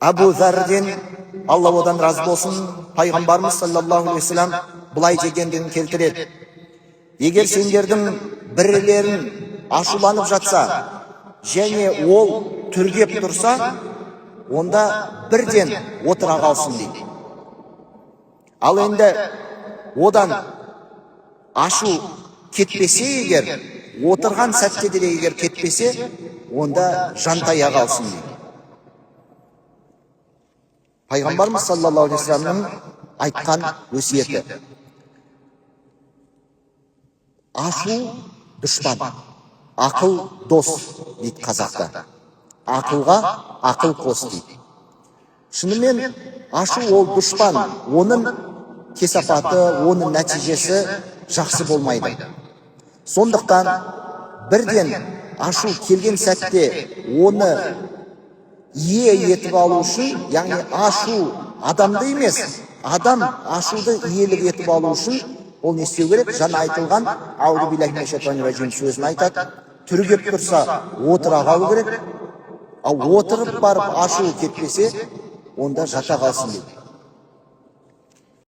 Абу Зарден, Алла одан разы болсын, пайғамбарымыз саллаллаху алейхи вассалам былай дегендігін келтіреді: егер сендердің бірлерін ашуланып жатса және ол түргеп тұрса, онда бірден отыра қалсын дейді. Ал енді одан ашу кетпесе егер, отырған сәтте де егер кетпесе, онда жантая қалсын дейді. Пайғамбарымыз саллаллаху алейхи вассаламның айтқан өсиеті: ашу дұшпан, ақыл дос дейді қазақта. Ақылға ақыл қос дейді. Шынымен ашу ол дұшпан, оның кесапаты, оның нәтижесі жақсы болмайды. Сондықтан бірден ашу келген сәтте оны ие етіп алу үшін, яғни ашу адамды емес, адам ашуды иелік етіп алу үшін ол не істеу керек? Жаңа айтылған аузу биллахи минаш шайтанир раджим сөзін айтады: түргеп тұрса отыра қалу керек, ал отырып барып ашу кетпесе, онда жата қалсын дейді.